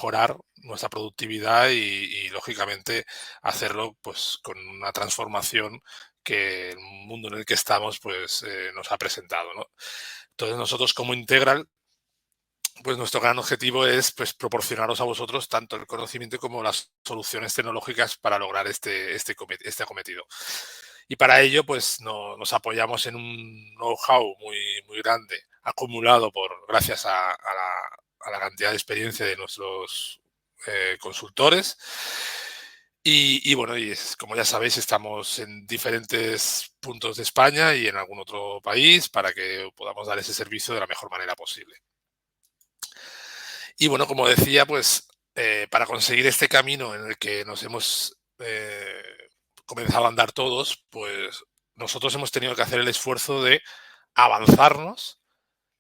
mejorar nuestra productividad y, lógicamente, hacerlo pues con una transformación que el mundo en el que estamos pues nos ha presentado, ¿no? Entonces nosotros como Integral, pues nuestro gran objetivo es pues proporcionaros a vosotros tanto el conocimiento como las soluciones tecnológicas para lograr este cometido. Y para ello pues nos apoyamos en un know-how muy grande acumulado gracias a la cantidad de experiencia de nuestros consultores. Y bueno, como ya sabéis, estamos en diferentes puntos de España y en algún otro país para que podamos dar ese servicio de la mejor manera posible. Y bueno, como decía, pues para conseguir este camino en el que nos hemos comenzado a andar todos, pues nosotros hemos tenido que hacer el esfuerzo de avanzarnos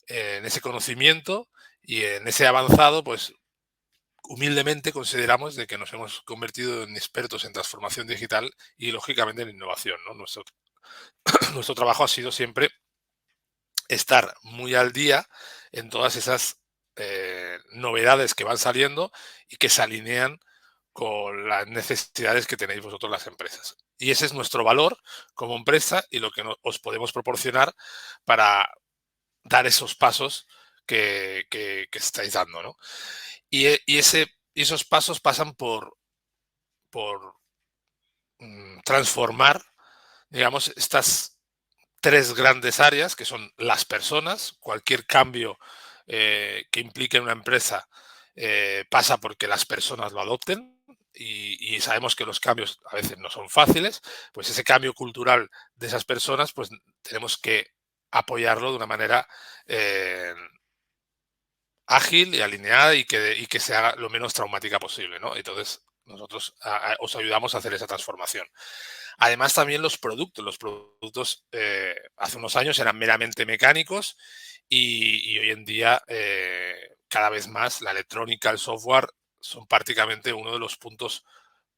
en ese conocimiento, y en ese avanzado, pues humildemente consideramos de que nos hemos convertido en expertos en transformación digital y lógicamente en innovación, ¿no? Nuestro trabajo ha sido siempre estar muy al día en todas esas novedades que van saliendo y que se alinean con las necesidades que tenéis vosotros las empresas. Y ese es nuestro valor como empresa y lo que os podemos proporcionar para dar esos pasos que estáis dando, ¿no? Y esos pasos pasan por transformar, digamos, estas tres grandes áreas que son las personas. Cualquier cambio que implique en una empresa pasa porque las personas lo adopten, y sabemos que los cambios a veces no son fáciles. Pues ese cambio cultural de esas personas pues tenemos que apoyarlo de una manera eh, ágil y alineada y que se haga lo menos traumática posible, ¿no? Entonces nosotros os ayudamos a hacer esa transformación. Además, también los productos hace unos años eran meramente mecánicos, y hoy en día cada vez más la electrónica, el software son prácticamente uno de los puntos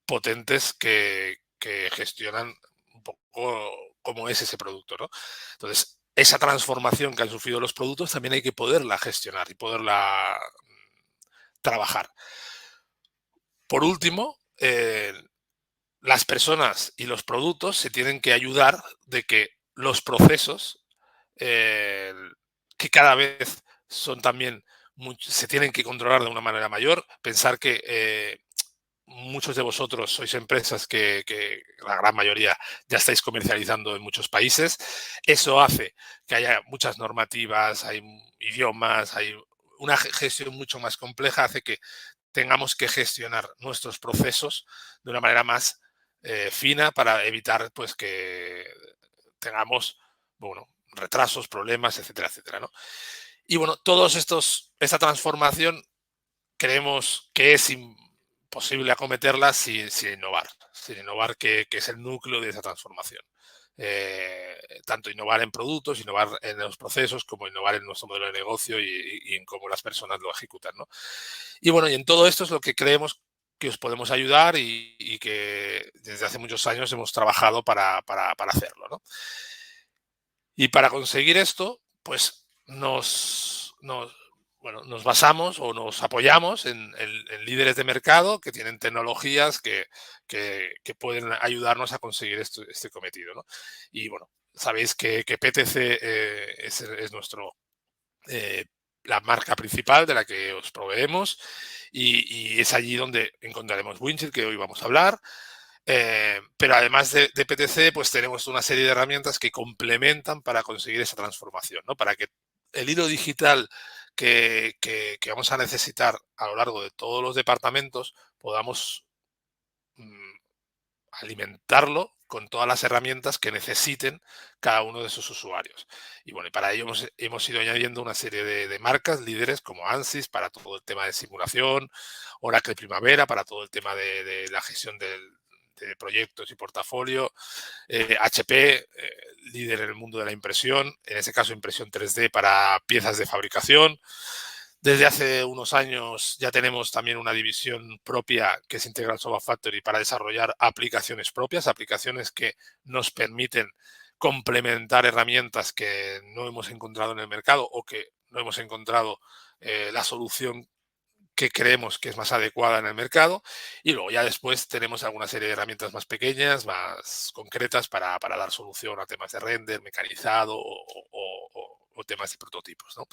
potentes que gestionan un poco cómo es ese producto, ¿no? Entonces, esa transformación que han sufrido los productos también hay que poderla gestionar y poderla trabajar. Por último, las personas y los productos se tienen que ayudar de que los procesos, eh, que cada vez son también, se tienen que controlar de una manera mayor. Pensar que muchos de vosotros sois empresas que la gran mayoría ya estáis comercializando en muchos países. Eso hace que haya muchas normativas, hay idiomas, hay una gestión mucho más compleja, hace que tengamos que gestionar nuestros procesos de una manera más fina para evitar pues que tengamos, bueno, retrasos, problemas, etcétera, etcétera, ¿no? Y bueno, esta transformación creemos que es imposible acometerla sin innovar, que es el núcleo de esa transformación. Tanto innovar en productos, innovar en los procesos, como innovar en nuestro modelo de negocio y en cómo las personas lo ejecutan, ¿no? Y bueno, y en todo esto es lo que creemos que os podemos ayudar, y que desde hace muchos años hemos trabajado para hacerlo, ¿no? Y para conseguir esto, pues bueno, nos basamos o nos apoyamos en líderes de mercado que tienen tecnologías que pueden ayudarnos a conseguir este cometido, ¿no? Y bueno, sabéis que PTC es eh, la marca principal de la que os proveemos, y es allí donde encontraremos Windshield, que hoy vamos a hablar. Pero además de PTC, pues tenemos una serie de herramientas que complementan para conseguir esa transformación, ¿no? Para que el hilo digital que vamos a necesitar a lo largo de todos los departamentos podamos mm, alimentarlo con todas las herramientas que necesiten cada uno de sus usuarios. Y bueno, y para ello hemos ido añadiendo una serie de marcas líderes como ANSYS para todo el tema de simulación, Oracle Primavera para todo el tema de la gestión de proyectos y portafolio, HP, líder en el mundo de la impresión, en este caso impresión 3D para piezas de fabricación. Desde hace unos años ya tenemos también una división propia que es Integral Software Factory para desarrollar aplicaciones propias, aplicaciones que nos permiten complementar herramientas que no hemos encontrado en el mercado o que no hemos encontrado la solución que creemos que es más adecuada en el mercado, y luego ya después tenemos alguna serie de herramientas más pequeñas, más concretas para dar solución a temas de render, mecanizado o temas de prototipos, ¿no?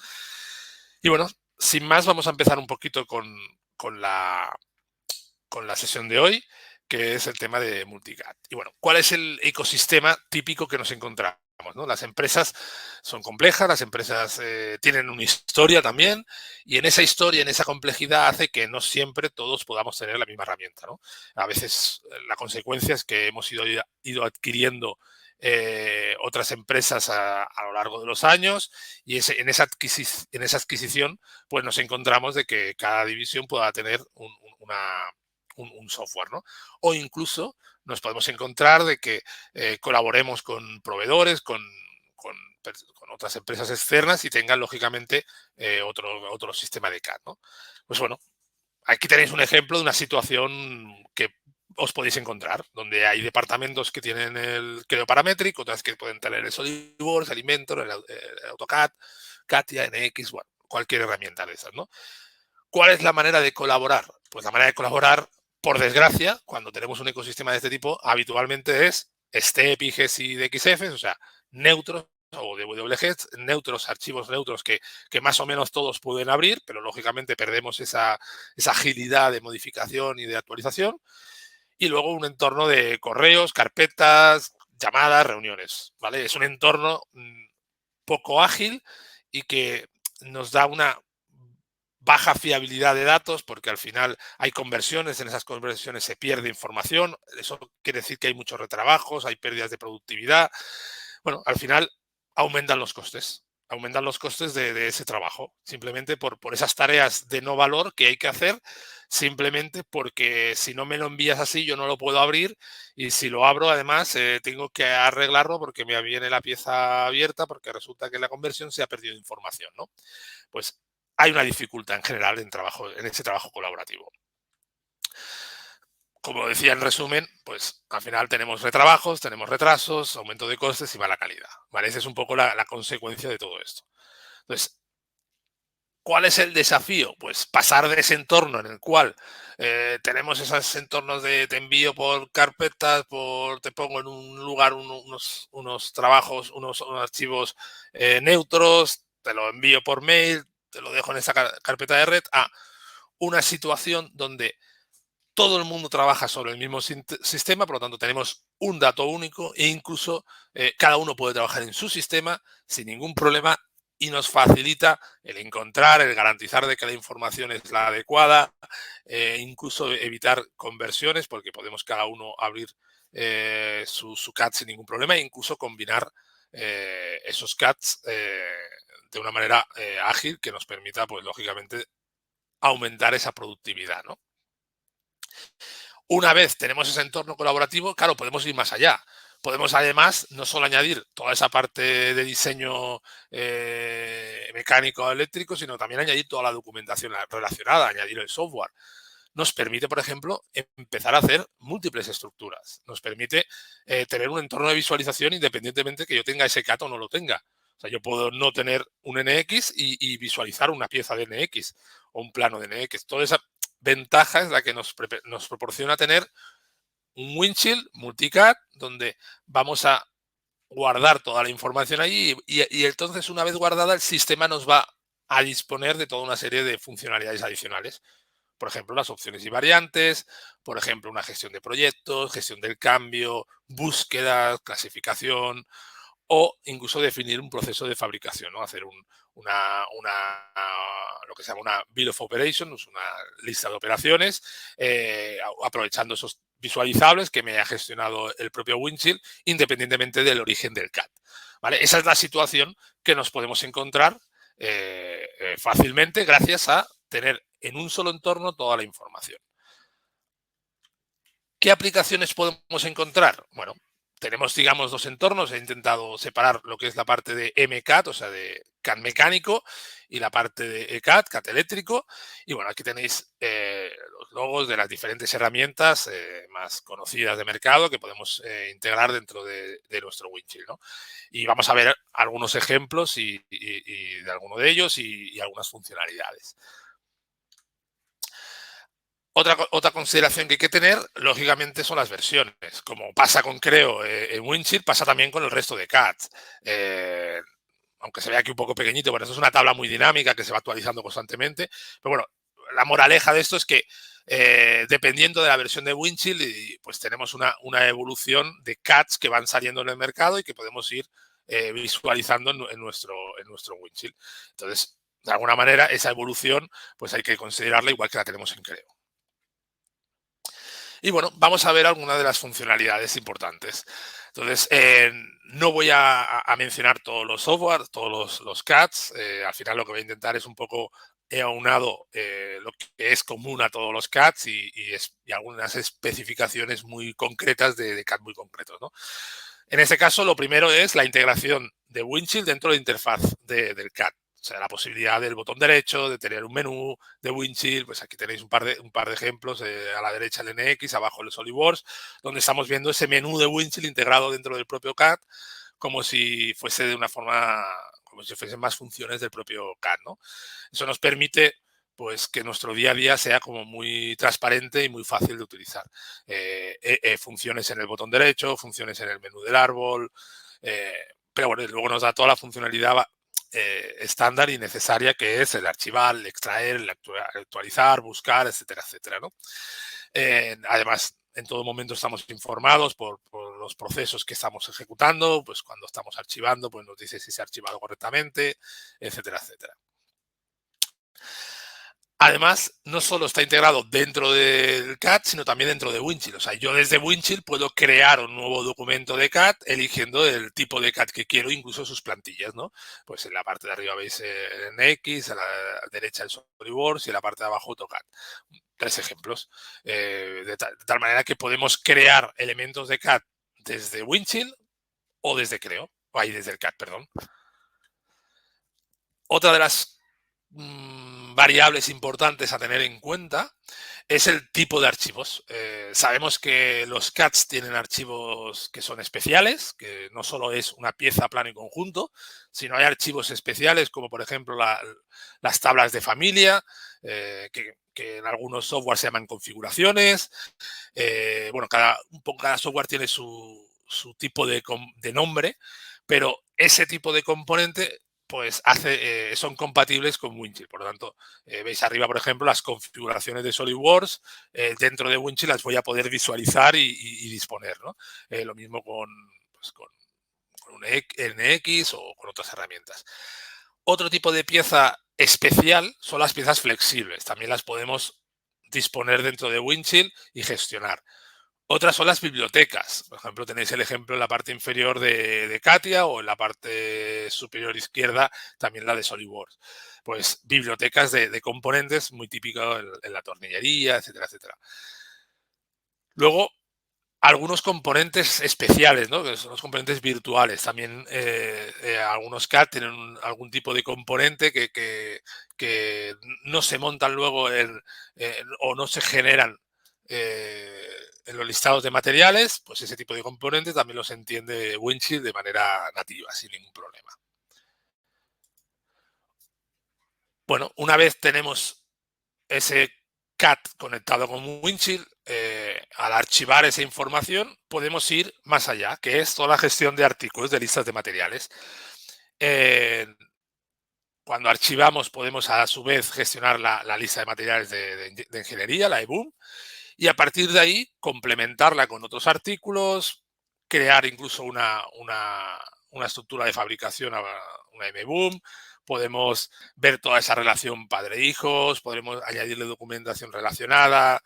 Y bueno, sin más, vamos a empezar un poquito con la, con la sesión de hoy, que es el tema de Multicad. Y bueno, ¿cuál es el ecosistema típico que nos encontramos, ¿no? Las empresas son complejas, las empresas tienen una historia también, y en esa historia, en esa complejidad, hace que no siempre todos podamos tener la misma herramienta, ¿no? A veces la consecuencia es que hemos ido adquiriendo otras empresas a lo largo de los años, y en esa adquisición pues nos encontramos de que cada división pueda tener un software, ¿no? O incluso nos podemos encontrar de que colaboremos con proveedores, con, con otras empresas externas y tengan, lógicamente, otro sistema de CAD, ¿no? Pues bueno, aquí tenéis un ejemplo de una situación que os podéis encontrar, donde hay departamentos que tienen el Creo Parametric, otras que pueden tener el SolidWorks, el Inventor, el AutoCAD, CATIA, NX, bueno, cualquier herramienta de esas, ¿no? ¿Cuál es la manera de colaborar? Pues la manera de colaborar, por desgracia, cuando tenemos un ecosistema de este tipo, habitualmente es STEP, IGES y DXF, o sea, neutros o DWGs, neutros, archivos neutros que más o menos todos pueden abrir, pero lógicamente perdemos esa agilidad de modificación y de actualización. Y luego un entorno de correos, carpetas, llamadas, reuniones, ¿vale? Es un entorno poco ágil y que nos da una baja fiabilidad de datos, porque al final hay conversiones, en esas conversiones se pierde información, eso quiere decir que hay muchos retrabajos, hay pérdidas de productividad. Bueno, al final aumentan los costes de ese trabajo, simplemente por esas tareas de no valor que hay que hacer, simplemente porque si no me lo envías así yo no lo puedo abrir, y si lo abro además tengo que arreglarlo porque me viene la pieza abierta, porque resulta que en la conversión se ha perdido información, ¿no? Pues hay una dificultad en general en ese trabajo colaborativo. Como decía en resumen, pues al final tenemos retrabajos, tenemos retrasos, aumento de costes y mala calidad, ¿vale? Esa es un poco la consecuencia de todo esto. Entonces, ¿cuál es el desafío? Pues pasar de ese entorno en el cual tenemos esos entornos de te envío por carpetas, te pongo en un lugar unos trabajos, unos archivos neutros, te lo envío por mail, te lo dejo en esa carpeta de red, a una situación donde todo el mundo trabaja sobre el mismo sistema, por lo tanto tenemos un dato único e incluso cada uno puede trabajar en su sistema sin ningún problema, y nos facilita el encontrar, el garantizar de que la información es la adecuada, incluso evitar conversiones, porque podemos cada uno abrir su CAD sin ningún problema e incluso combinar esos CADs de una manera ágil que nos permita, pues lógicamente, aumentar esa productividad, ¿no? Una vez tenemos ese entorno colaborativo, claro, podemos ir más allá. Podemos además no solo añadir toda esa parte de diseño mecánico eléctrico, sino también añadir toda la documentación relacionada, añadir el software. Nos permite, por ejemplo, empezar a hacer múltiples estructuras. Nos permite tener un entorno de visualización independientemente que yo tenga ese CAT o no lo tenga. O sea, yo puedo no tener un NX y visualizar una pieza de NX o un plano de NX. Toda esa ventaja es la que nos proporciona tener un Windchill multicad donde vamos a guardar toda la información allí y entonces una vez guardada el sistema nos va a disponer de toda una serie de funcionalidades adicionales. Por ejemplo, las opciones y variantes, por ejemplo, una gestión de proyectos, gestión del cambio, búsqueda, clasificación, o incluso definir un proceso de fabricación, ¿no? Hacer lo que se llama una Bill of Operations, una lista de operaciones, aprovechando esos visualizables que me ha gestionado el propio Windchill, independientemente del origen del CAD. ¿Vale? Esa es la situación que nos podemos encontrar fácilmente gracias a tener en un solo entorno toda la información. ¿Qué aplicaciones podemos encontrar? Bueno, tenemos, digamos, dos entornos. He intentado separar lo que es la parte de MCAD, o sea, de CAD mecánico, y la parte de ECAD, CAD eléctrico. Y bueno, aquí tenéis los logos de las diferentes herramientas más conocidas de mercado que podemos integrar dentro de nuestro Windchill, ¿no? Y vamos a ver algunos ejemplos y de alguno de ellos y algunas funcionalidades. Otra consideración que hay que tener, lógicamente, son las versiones. Como pasa con Creo en Winchill, pasa también con el resto de CADs. Aunque se vea aquí un poco pequeñito, bueno, esto es una tabla muy dinámica que se va actualizando constantemente. Pero bueno, la moraleja de esto es que dependiendo de la versión de Winchill, pues tenemos una evolución de CADs que van saliendo en el mercado y que podemos ir visualizando en nuestro Winchill. Entonces, de alguna manera, esa evolución pues hay que considerarla igual que la tenemos en Creo. Y bueno, vamos a ver algunas de las funcionalidades importantes. Entonces, no voy a mencionar todos los software, todos los CADs. Al final lo que voy a intentar es un poco, he aunado lo que es común a todos los CADs y algunas especificaciones muy concretas de CAD muy concretos, ¿no? En este caso, lo primero es la integración de Winchill dentro de la interfaz del CAD. O sea, la posibilidad del botón derecho, de tener un menú de Winchill, pues aquí tenéis un par de ejemplos, a la derecha el NX, abajo el SolidWorks, donde estamos viendo ese menú de Winchill integrado dentro del propio CAD, como si fuese de una forma, como si fuesen más funciones del propio CAD, ¿no? Eso nos permite pues que nuestro día a día sea como muy transparente y muy fácil de utilizar. Funciones en el botón derecho, funciones en el menú del árbol, pero bueno, luego nos da toda la funcionalidad estándar y necesaria que es el archivar, el extraer, el actualizar, buscar, etcétera, etcétera, ¿no? Además, en todo momento estamos informados por los procesos que estamos ejecutando, pues cuando estamos archivando, pues nos dice si se ha archivado correctamente, etcétera, etcétera. Además, no solo está integrado dentro del CAD, sino también dentro de Winchill. O sea, yo desde Winchill puedo crear un nuevo documento de CAD eligiendo el tipo de CAD que quiero, incluso sus plantillas, ¿no? Pues en la parte de arriba veis NX, a la derecha el SolidWorks y en la parte de abajo AutoCAD. 3 ejemplos. De tal manera que podemos crear elementos de CAD desde Winchill o desde Creo, o ahí desde el CAD, perdón. Otra de las variables importantes a tener en cuenta es el tipo de archivos. Sabemos que los CADs tienen archivos que son especiales, que no solo es una pieza, plano y conjunto, sino hay archivos especiales como por ejemplo las tablas de familia, que en algunos software se llaman configuraciones. Bueno, cada software tiene su tipo de nombre, pero ese tipo de componente pues son compatibles con Winchill. Por lo tanto, veis arriba, por ejemplo, las configuraciones de SolidWorks. Dentro de Winchill las voy a poder visualizar y disponer, ¿no? Lo mismo pues, con un NX o con otras herramientas. Otro tipo de pieza especial son las piezas flexibles. También las podemos disponer dentro de Winchill y gestionar. Otras son las bibliotecas. Por ejemplo, tenéis el ejemplo en la parte inferior de Katia o en la parte superior izquierda también la de SolidWorks. Pues bibliotecas de componentes muy típico en la tornillería, etcétera, etcétera. Luego, algunos componentes especiales, ¿no? Que son los componentes virtuales. También algunos CAD tienen algún tipo de componente que no se montan luego o no se generan en los listados de materiales. Pues ese tipo de componentes también los entiende Winchill de manera nativa, sin ningún problema. Bueno, una vez tenemos ese CAD conectado con Winchill, al archivar esa información podemos ir más allá, que es toda la gestión de artículos, de listas de materiales. Cuando archivamos podemos a su vez gestionar la lista de materiales de ingeniería, la EBOOM, y a partir de ahí complementarla con otros artículos, crear incluso una estructura de fabricación, una MBOOM. Podemos ver toda esa relación padre-hijos, podremos añadirle documentación relacionada.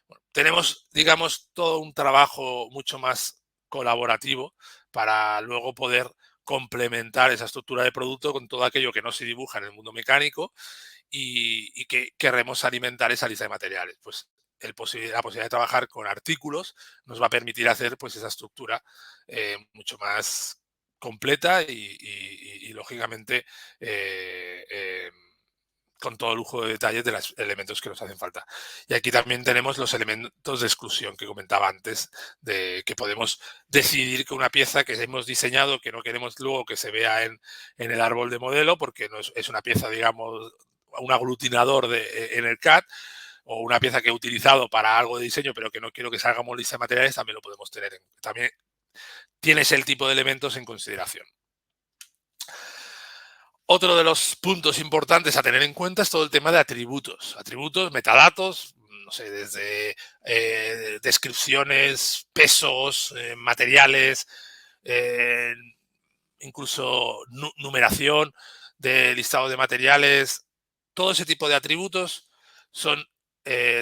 Bueno, tenemos, digamos, todo un trabajo mucho más colaborativo para luego poder complementar esa estructura de producto con todo aquello que no se dibuja en el mundo mecánico y que queremos alimentar esa lista de materiales. Pues la posibilidad de trabajar con artículos nos va a permitir hacer pues esa estructura mucho más completa y lógicamente con todo lujo de detalles de los elementos que nos hacen falta. Y aquí también tenemos los elementos de exclusión que comentaba antes, de que podemos decidir que una pieza que hemos diseñado, que no queremos luego que se vea en el árbol de modelo, porque no es una pieza, digamos, un aglutinador en el CAD, o una pieza que he utilizado para algo de diseño, pero que no quiero que salga como lista de materiales, también lo podemos tener. También tienes el tipo de elementos en consideración. Otro de los puntos importantes a tener en cuenta es todo el tema de atributos. Atributos, metadatos, no sé, desde descripciones, pesos, materiales, eh, incluso numeración de listado de materiales. Todo ese tipo de atributos son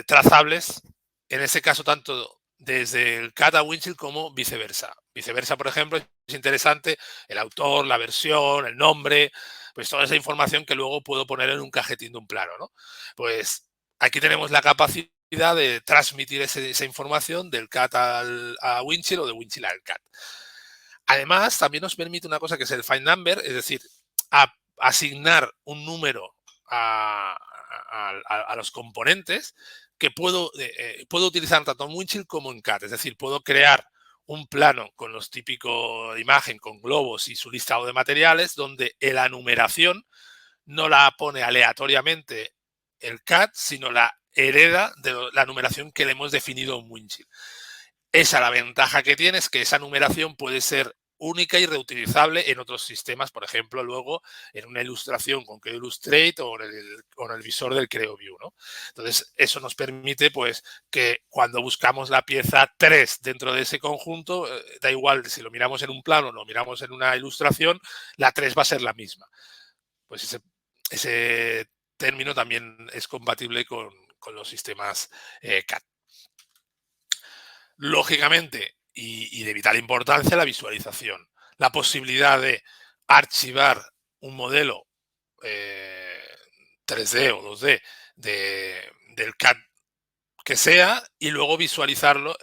trazables, en ese caso tanto desde el CAD a Windchill como viceversa. Viceversa, por ejemplo, es interesante el autor, la versión, el nombre, pues toda esa información que luego puedo poner en un cajetín de un plano, ¿no? Pues aquí tenemos la capacidad de transmitir esa información del CAD a Windchill o de Windchill al CAD. Además, también nos permite una cosa que es el find number, es decir, asignar un número a los componentes que puedo utilizar tanto en Windchill como en CAD. Es decir, puedo crear un plano con los típicos imagen con globos y su listado de materiales, donde la numeración no la pone aleatoriamente el CAD, sino la hereda de la numeración que le hemos definido en Windchill. Esa la ventaja que tiene es que esa numeración puede ser única y reutilizable en otros sistemas, por ejemplo, luego en una ilustración con Creo Illustrate o en el visor del Creo View, ¿no? Entonces, eso nos permite pues que cuando buscamos la pieza 3 dentro de ese conjunto, da igual si lo miramos en un plano o lo miramos en una ilustración, la 3 va a ser la misma. Pues ese término también es compatible con los sistemas CAD. Lógicamente, y de vital importancia, la visualización. La posibilidad de archivar un modelo 3D o 2D del CAD que sea y luego visualizarlo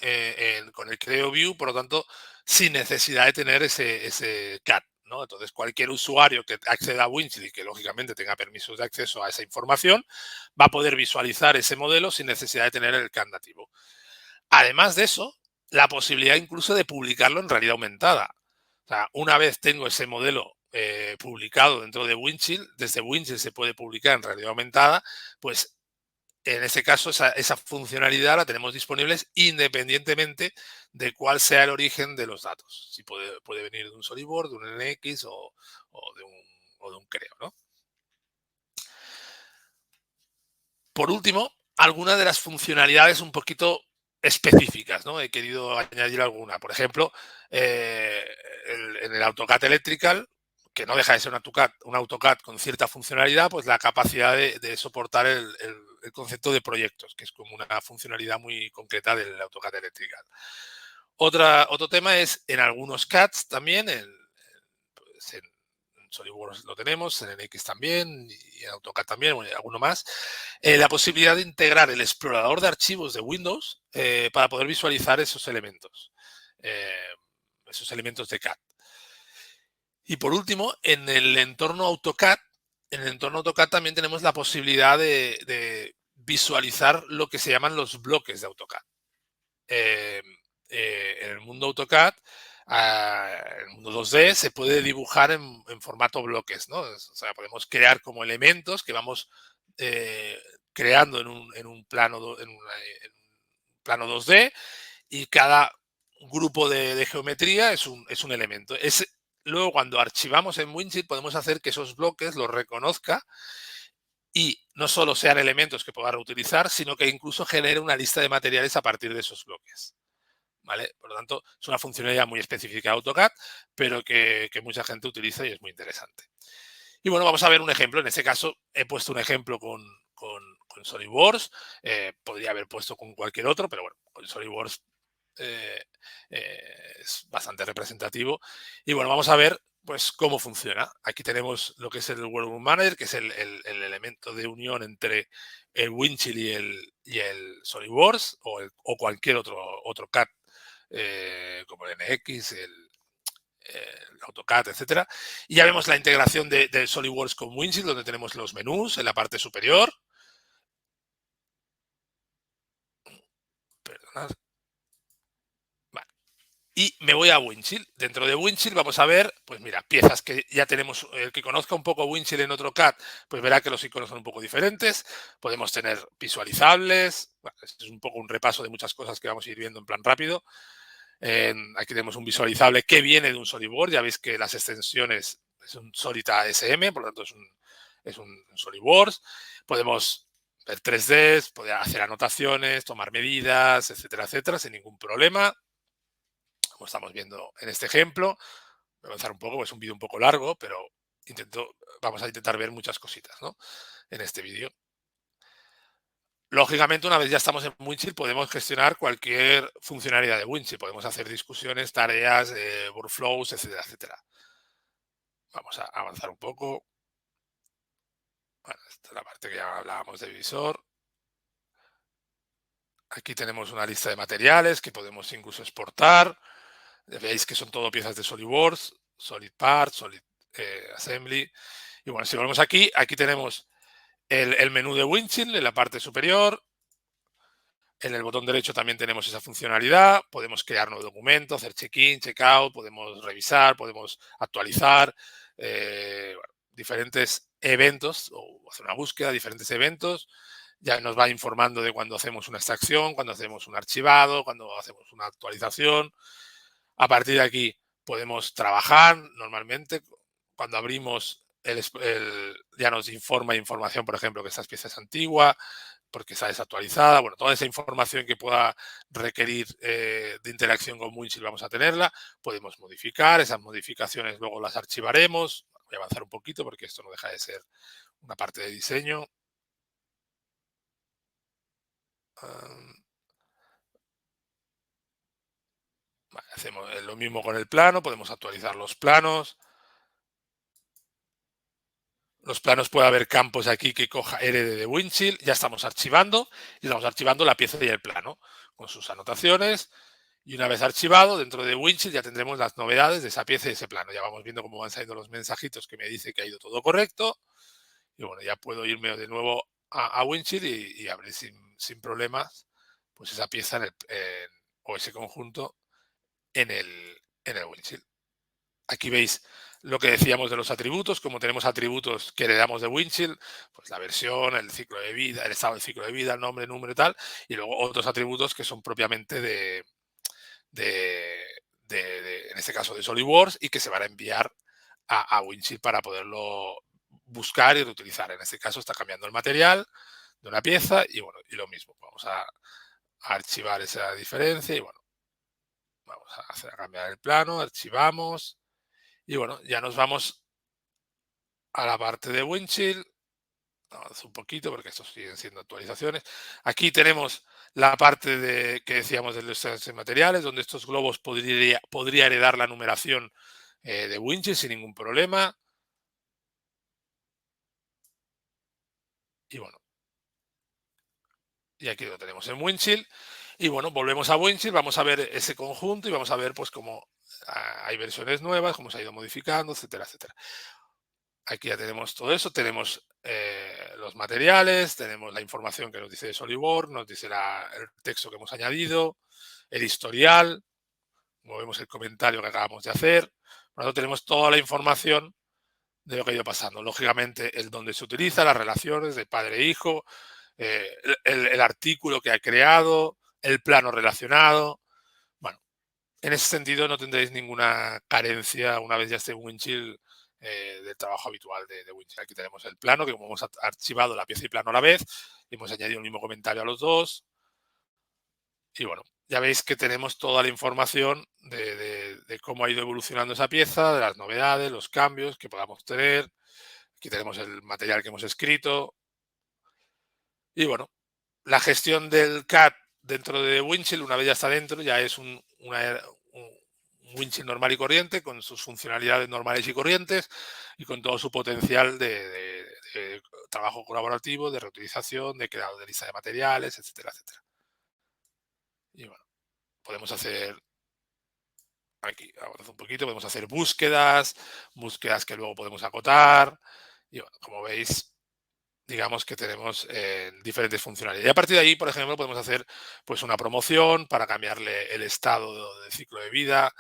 con el Creo View, por lo tanto, sin necesidad de tener ese CAD, ¿no? Entonces, cualquier usuario que acceda a Windchill y que lógicamente tenga permisos de acceso a esa información, va a poder visualizar ese modelo sin necesidad de tener el CAD nativo. Además de eso, la posibilidad incluso de publicarlo en realidad aumentada. O sea, una vez tengo ese modelo publicado dentro de Windchill, desde Windchill se puede publicar en realidad aumentada, pues en ese caso esa funcionalidad la tenemos disponible independientemente de cuál sea el origen de los datos. Si puede venir de un SolidWorks, de un NX o de un Creo, ¿no? Por último, algunas de las funcionalidades un poquito específicas, ¿no? He querido añadir alguna. Por ejemplo, en el AutoCAD Electrical, que no deja de ser un AutoCAD con cierta funcionalidad, pues la capacidad de soportar el concepto de proyectos, que es como una funcionalidad muy concreta del AutoCAD Electrical. Otro tema es en algunos CADs también, pues en SolidWorks lo tenemos, en NX también y en AutoCAD también, bueno, y alguno más, la posibilidad de integrar el explorador de archivos de Windows para poder visualizar esos elementos de CAD. Y por último, en el entorno AutoCAD también tenemos la posibilidad de visualizar lo que se llaman los bloques de AutoCAD. En el mundo AutoCAD, en el mundo 2D, se puede dibujar en formato bloques, ¿no? O sea, podemos crear como elementos que vamos creando en un plano, en un plano 2D y cada grupo de geometría es un elemento. Luego, cuando archivamos en Windchill, podemos hacer que esos bloques los reconozca y no solo sean elementos que pueda reutilizar, sino que incluso genere una lista de materiales a partir de esos bloques. ¿Vale? Por lo tanto, es una funcionalidad muy específica de AutoCAD, pero que mucha gente utiliza y es muy interesante. Y bueno, vamos a ver un ejemplo. En este caso, he puesto un ejemplo con SolidWorks. Podría haber puesto con cualquier otro, pero bueno, con SolidWorks es bastante representativo. Y bueno, vamos a ver pues cómo funciona. Aquí tenemos lo que es el Workbook Manager, que es el elemento de unión entre el Windchill y el SolidWorks o cualquier otro CAD, como el NX, el AutoCAD, etcétera. Y ya vemos la integración de SolidWorks con Windchill, donde tenemos los menús en la parte superior. Perdonad. Vale. y me voy a Windchill. Dentro de Windchill vamos a ver, pues mira, piezas que ya tenemos. El que conozca un poco Windchill en otro CAD, pues verá que los iconos son un poco diferentes. Podemos tener visualizables. Bueno, este es un poco un repaso de muchas cosas que vamos a ir viendo en plan rápido. Aquí tenemos un visualizable que viene de un SolidWorks. Ya veis que las extensiones es un Solid ASM, por lo tanto es un SolidWorks. Podemos ver 3Ds, poder hacer anotaciones, tomar medidas, etcétera, etcétera, sin ningún problema. Como estamos viendo en este ejemplo, voy a avanzar un poco, es un vídeo un poco largo, pero vamos a intentar ver muchas cositas, ¿no? En este vídeo. Lógicamente, una vez ya estamos en Windchill, podemos gestionar cualquier funcionalidad de Windchill. Podemos hacer discusiones, tareas, workflows, etcétera, etcétera. Vamos a avanzar un poco. Bueno, esta es la parte que ya hablábamos de visor. Aquí tenemos una lista de materiales que podemos incluso exportar. Veis que son todo piezas de SolidWorks, Solid Parts, Solid Assembly. Y bueno, si volvemos aquí, aquí tenemos el menú de Windchill en la parte superior. En el botón derecho también tenemos esa funcionalidad. Podemos crear nuevo documento, hacer check-in, check-out, podemos revisar, podemos actualizar diferentes eventos o hacer una búsqueda, diferentes eventos. Ya nos va informando de cuando hacemos una extracción, cuando hacemos un archivado, cuando hacemos una actualización. A partir de aquí podemos trabajar normalmente. Cuando abrimos, ya nos informa información, por ejemplo, que esta pieza es antigua, porque está desactualizada. Bueno, toda esa información que pueda requerir de interacción con Windchill vamos a tenerla. Podemos modificar, esas modificaciones luego las archivaremos. Voy a avanzar un poquito porque esto no deja de ser una parte de diseño. Vale, hacemos lo mismo con el plano, podemos actualizar los planos. Los planos puede haber campos aquí que coja herede de Windchill. Ya estamos archivando y estamos archivando la pieza y el plano con sus anotaciones. Y una vez archivado, dentro de Windchill ya tendremos las novedades de esa pieza y ese plano. Ya vamos viendo cómo van saliendo los mensajitos que me dice que ha ido todo correcto. Y bueno, ya puedo irme de nuevo a Windchill y abrir sin problemas pues esa pieza o ese conjunto en el Windchill. Aquí veis lo que decíamos de los atributos, como tenemos atributos que heredamos de Windchill, pues la versión, el ciclo de vida, el estado del ciclo de vida, el nombre, número y tal, y luego otros atributos que son propiamente de, en este caso de SolidWorks, y que se van a enviar a Windchill para poderlo buscar y reutilizar. En este caso está cambiando el material de una pieza y bueno, y lo mismo. Vamos a archivar esa diferencia y bueno, vamos a cambiar el plano, archivamos y bueno, ya nos vamos a la parte de Windchill. Avanzo un poquito porque estos siguen siendo actualizaciones. Aquí tenemos la parte que decíamos de los materiales, donde estos globos podría heredar la numeración de Windchill sin ningún problema. Y bueno, y aquí lo tenemos en Windchill. Y bueno, volvemos a Windchill, vamos a ver ese conjunto y vamos a ver pues cómo hay versiones nuevas, cómo se ha ido modificando, etcétera, etcétera. Aquí ya tenemos todo eso, tenemos los materiales, tenemos la información que nos dice SolidWorks, nos dice el texto que hemos añadido, el historial, como vemos el comentario que acabamos de hacer. Por lo tanto, tenemos toda la información de lo que ha ido pasando. Lógicamente, el dónde se utiliza, las relaciones de padre e hijo, el artículo que ha creado, el plano relacionado. Bueno, en ese sentido no tendréis ninguna carencia una vez ya esté en Windchill del trabajo habitual de Windchill. Aquí tenemos el plano, que como hemos archivado la pieza y plano a la vez, hemos añadido el mismo comentario a los dos. Y bueno, ya veis que tenemos toda la información de cómo ha ido evolucionando esa pieza, de las novedades, los cambios que podamos tener. Aquí tenemos el material que hemos escrito. Y bueno, la gestión del CAD dentro de Windchill, una vez ya está dentro, ya es un Windchill normal y corriente, con sus funcionalidades normales y corrientes y con todo su potencial de trabajo colaborativo, de reutilización, de creado de lista de materiales, etcétera, etcétera. Y bueno, podemos hacer aquí, avanzo un poquito, podemos hacer búsquedas que luego podemos acotar. Y bueno, como veis, digamos que tenemos diferentes funcionalidades. Y a partir de ahí, por ejemplo, podemos hacer pues una promoción para cambiarle el estado de ciclo de vida.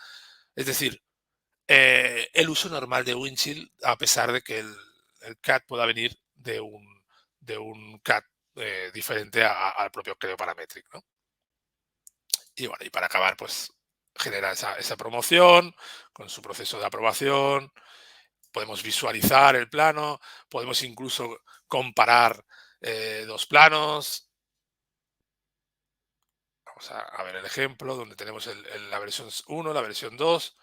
Es decir, el uso normal de Windchill, a pesar de que el CAD pueda venir de un CAD diferente al propio Creo Parametric, ¿no? Y bueno, y para acabar, pues genera esa promoción con su proceso de aprobación. Podemos visualizar el plano, podemos incluso comparar dos planos. Vamos a ver el ejemplo donde tenemos la versión 1, la versión 2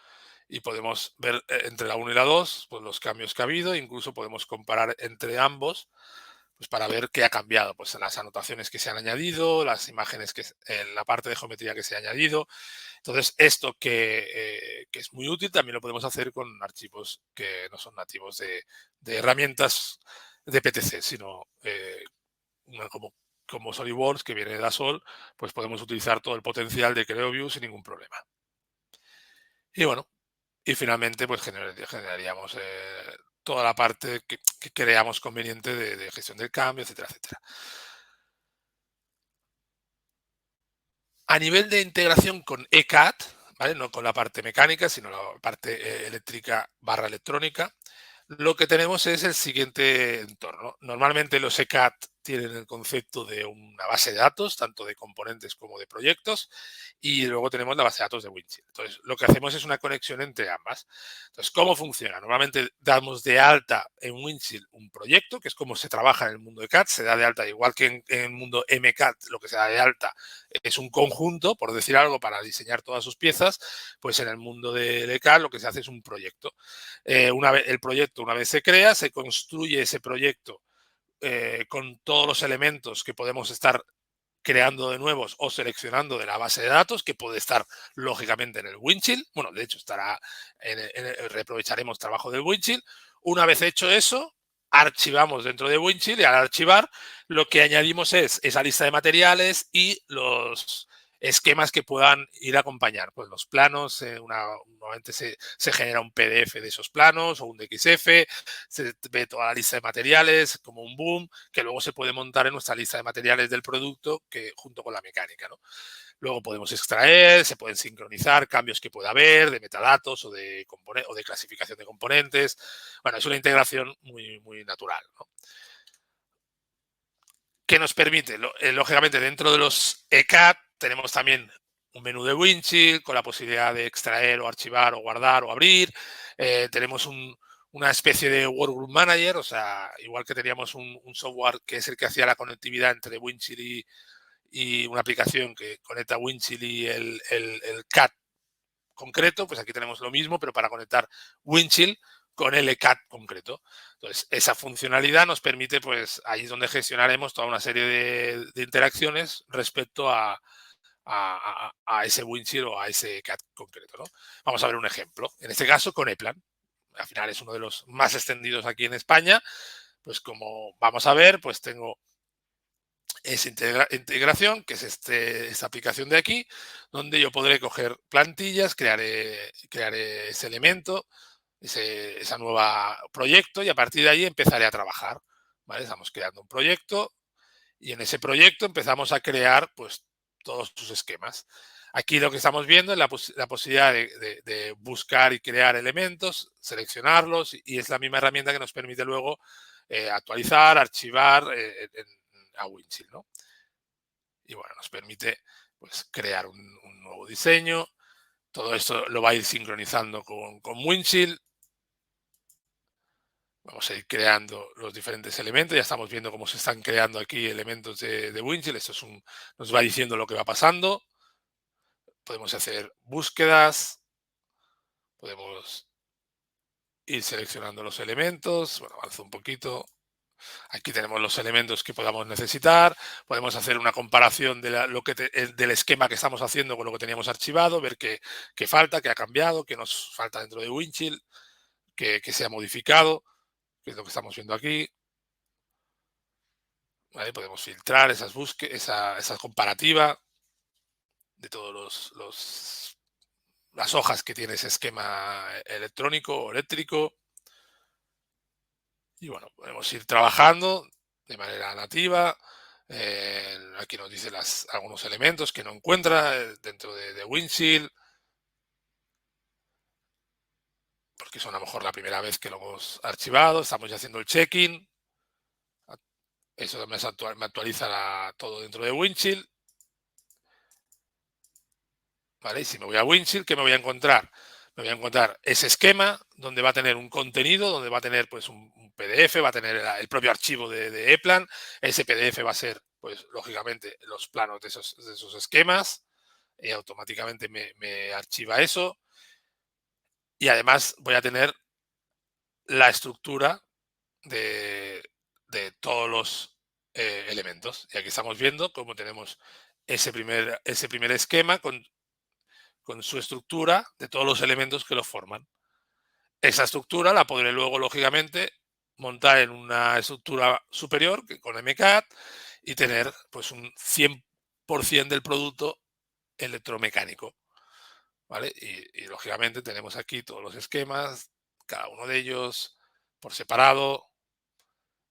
y podemos ver entre la 1 y la 2 pues, los cambios que ha habido. Incluso podemos comparar entre ambos pues, para ver qué ha cambiado. Pues las anotaciones que se han añadido, las imágenes, la parte de geometría que se ha añadido. Entonces, esto que es muy útil también lo podemos hacer con archivos que no son nativos de herramientas de PTC, sino como SolidWorks, que viene de Dassault, pues podemos utilizar todo el potencial de CreoView sin ningún problema. Y bueno, y finalmente pues generaríamos toda la parte que creamos conveniente de gestión del cambio, etcétera, etcétera. A nivel de integración con ECAD, ¿vale? No con la parte mecánica, sino la parte eléctrica barra electrónica, lo que tenemos es el siguiente entorno. Normalmente los ECAD tienen el concepto de una base de datos, tanto de componentes como de proyectos, y luego tenemos la base de datos de Windchill. Entonces, lo que hacemos es una conexión entre ambas. Entonces, ¿cómo funciona? Normalmente damos de alta en Windchill un proyecto, que es como se trabaja en el mundo de CAD, se da de alta igual que en el mundo MCAD, lo que se da de alta es un conjunto, por decir algo, para diseñar todas sus piezas, pues en el mundo de ECAD lo que se hace es un proyecto. El proyecto, una vez se crea, se construye ese proyecto con todos los elementos que podemos estar creando de nuevos o seleccionando de la base de datos, que puede estar lógicamente en el Windchill. Bueno, de hecho, reaprovecharemos trabajo del Windchill. Una vez hecho eso, archivamos dentro de Windchill y al archivar lo que añadimos es esa lista de materiales y los esquemas que puedan ir a acompañar. Pues los planos, normalmente se genera un PDF de esos planos o un DXF, se ve toda la lista de materiales como un boom, que luego se puede montar en nuestra lista de materiales del producto junto con la mecánica, ¿no? Luego podemos extraer, se pueden sincronizar cambios que pueda haber de metadatos o de clasificación de componentes. Bueno, es una integración muy, muy natural, ¿no? Que nos permite, lógicamente, dentro de los ECAD tenemos también un menú de Windchill con la posibilidad de extraer o archivar o guardar o abrir. Tenemos una especie de Workgroup Manager, o sea, igual que teníamos un software que es el que hacía la conectividad entre Windchill y una aplicación que conecta Windchill y el CAD concreto, pues aquí tenemos lo mismo, pero para conectar Windchill con el ECAD concreto. Entonces, esa funcionalidad nos permite, pues ahí es donde gestionaremos toda una serie de interacciones respecto a ese Windchill o a ese CAD concreto, ¿no? Vamos a ver un ejemplo. En este caso, con ePlan. Al final es uno de los más extendidos aquí en España. Pues como vamos a ver, pues tengo esa integración, que es esta aplicación de aquí, donde yo podré coger plantillas, crearé ese elemento, esa nueva proyecto y a partir de ahí empezaré a trabajar. ¿Vale? Estamos creando un proyecto y en ese proyecto empezamos a crear pues todos sus esquemas. Aquí lo que estamos viendo es la posibilidad de buscar y crear elementos, seleccionarlos y es la misma herramienta que nos permite luego actualizar, archivar a Windchill, ¿no? Y bueno, nos permite pues crear un nuevo diseño. Todo esto lo va a ir sincronizando con Windchill. Vamos a ir creando los diferentes elementos. Ya estamos viendo cómo se están creando aquí elementos de Windchill. Esto nos va diciendo lo que va pasando. Podemos hacer búsquedas. Podemos ir seleccionando los elementos. Bueno, avanzo un poquito. Aquí tenemos los elementos que podamos necesitar. Podemos hacer una comparación del esquema que estamos haciendo con lo que teníamos archivado, ver qué falta, qué ha cambiado, qué nos falta dentro de Windchill, qué se ha modificado, que es lo que estamos viendo aquí. ¿Vale? Podemos filtrar esas búsquedas, esa comparativa de todas las hojas que tiene ese esquema electrónico o eléctrico. Y bueno, podemos ir trabajando de manera nativa. Aquí nos dice algunos elementos que no encuentra dentro de Windchill, porque son a lo mejor la primera vez que lo hemos archivado. Estamos ya haciendo el check-in. Eso me actualiza todo dentro de Windchill. ¿Vale? Y si me voy a Windchill, ¿qué me voy a encontrar? Me voy a encontrar ese esquema donde va a tener un contenido, donde va a tener pues un PDF, va a tener el propio archivo de ePlan. Ese PDF va a ser, pues lógicamente, los planos de esos esquemas, y automáticamente me archiva eso. Y además voy a tener la estructura de todos los elementos. Y aquí estamos viendo cómo tenemos ese primer esquema con su estructura de todos los elementos que lo forman. Esa estructura la podré luego, lógicamente, montar en una estructura superior con MCAD y tener pues un 100% del producto electromecánico. ¿Vale? Y lógicamente tenemos aquí todos los esquemas, cada uno de ellos por separado,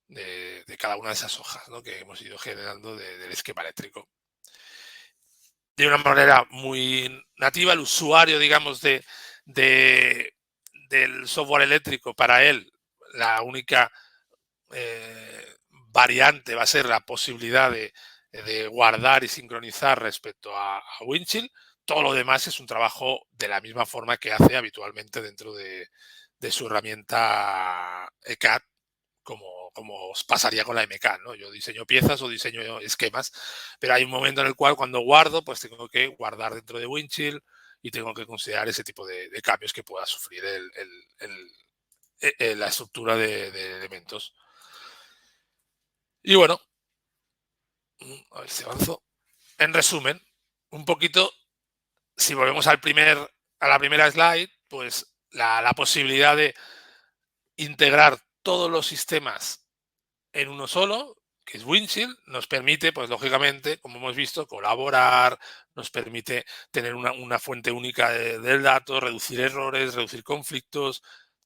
de cada una de esas hojas, ¿no?, que hemos ido generando del esquema eléctrico. De una manera muy nativa, el usuario, digamos, del software eléctrico, para él, la única variante va a ser la posibilidad de guardar y sincronizar respecto a Windchill. Todo lo demás es un trabajo de la misma forma que hace habitualmente dentro de su herramienta ECAD, como os pasaría con la MCAD, ¿no? Yo diseño piezas o diseño esquemas, pero hay un momento en el cual cuando guardo, pues tengo que guardar dentro de Windchill y tengo que considerar ese tipo de cambios que pueda sufrir la estructura de elementos. Y bueno, a ver si avanzo. En resumen, un poquito, si volvemos a la primera slide, pues la posibilidad de integrar todos los sistemas en uno solo, que es Windchill, nos permite, pues lógicamente, como hemos visto, colaborar, nos permite tener una fuente única del dato, reducir errores, reducir conflictos,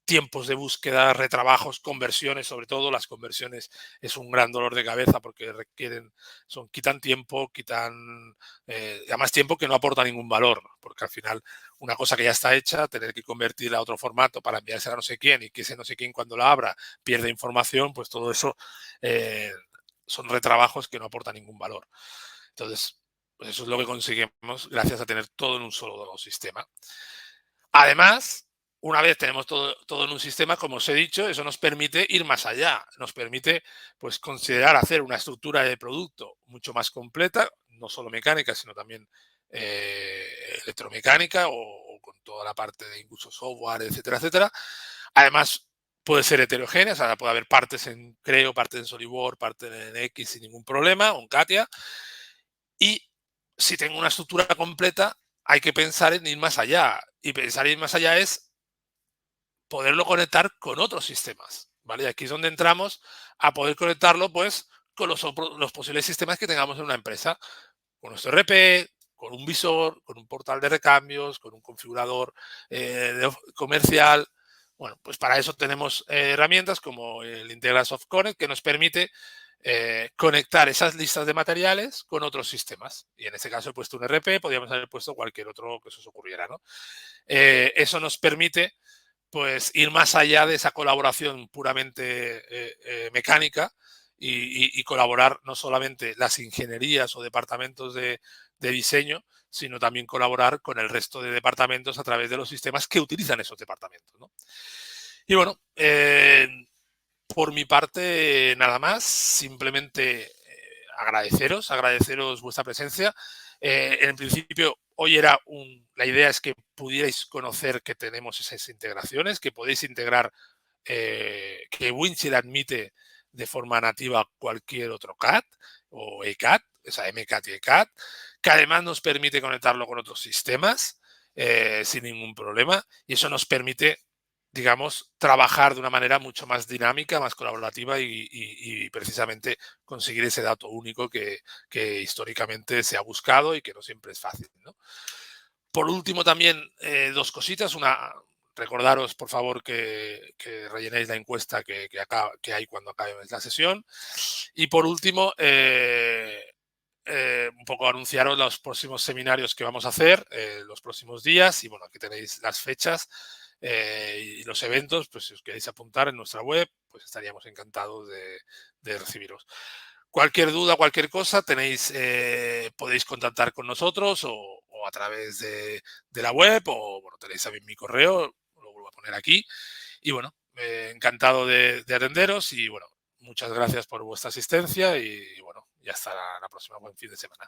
tiempos de búsqueda, retrabajos, conversiones. Sobre todo las conversiones es un gran dolor de cabeza porque quitan tiempo, además tiempo que no aporta ningún valor, porque al final una cosa que ya está hecha, tener que convertirla a otro formato para enviársela a no sé quién y que ese no sé quién cuando la abra pierde información, pues todo eso son retrabajos que no aportan ningún valor. Entonces, pues eso es lo que conseguimos gracias a tener todo en un solo sistema. Además, una vez tenemos todo en un sistema, como os he dicho, eso nos permite ir más allá. Nos permite, pues, considerar hacer una estructura de producto mucho más completa, no solo mecánica, sino también electromecánica o con toda la parte de incluso software, etcétera, etcétera. Además, puede ser heterogénea, o sea, puede haber partes en Creo, partes en SolidWorks, partes en X sin ningún problema, o en CATIA. Y si tengo una estructura completa, hay que pensar en ir más allá. Y pensar en ir más allá es poderlo conectar con otros sistemas, ¿vale? Y aquí es donde entramos a poder conectarlo, pues, con los posibles sistemas que tengamos en una empresa, con nuestro RP, con un visor, con un portal de recambios, con un configurador comercial. Bueno, pues para eso tenemos herramientas como el Integrasoft Connect, que nos permite conectar esas listas de materiales con otros sistemas. Y en este caso he puesto un RP, podríamos haber puesto cualquier otro que se os ocurriera, ¿no? Eso nos permite, pues, ir más allá de esa colaboración puramente mecánica y colaborar no solamente las ingenierías o departamentos de diseño, sino también colaborar con el resto de departamentos a través de los sistemas que utilizan esos departamentos, ¿no? Y bueno, por mi parte, nada más. Simplemente agradeceros vuestra presencia. En principio, hoy la idea es que pudierais conocer que tenemos esas integraciones, que podéis integrar, que Windchill admite de forma nativa cualquier otro CAD o ECAD, o sea, MCAD y ECAD, que además nos permite conectarlo con otros sistemas sin ningún problema, y eso nos permite, digamos, trabajar de una manera mucho más dinámica, más colaborativa y precisamente conseguir ese dato único que históricamente se ha buscado y que no siempre es fácil, ¿no? Por último, también dos cositas. Una, recordaros, por favor, que rellenéis la encuesta que hay cuando acabe la sesión. Y por último, un poco anunciaros los próximos seminarios que vamos a hacer los próximos días. Y bueno, aquí tenéis las fechas y los eventos, pues si os queréis apuntar en nuestra web, pues estaríamos encantados de recibiros. Cualquier duda, cualquier cosa, podéis contactar con nosotros o a través de la web, o bueno, tenéis también mi correo, lo vuelvo a poner aquí. Y bueno, encantado de atenderos y bueno, muchas gracias por vuestra asistencia y bueno, ya hasta la próxima. Buen fin de semana.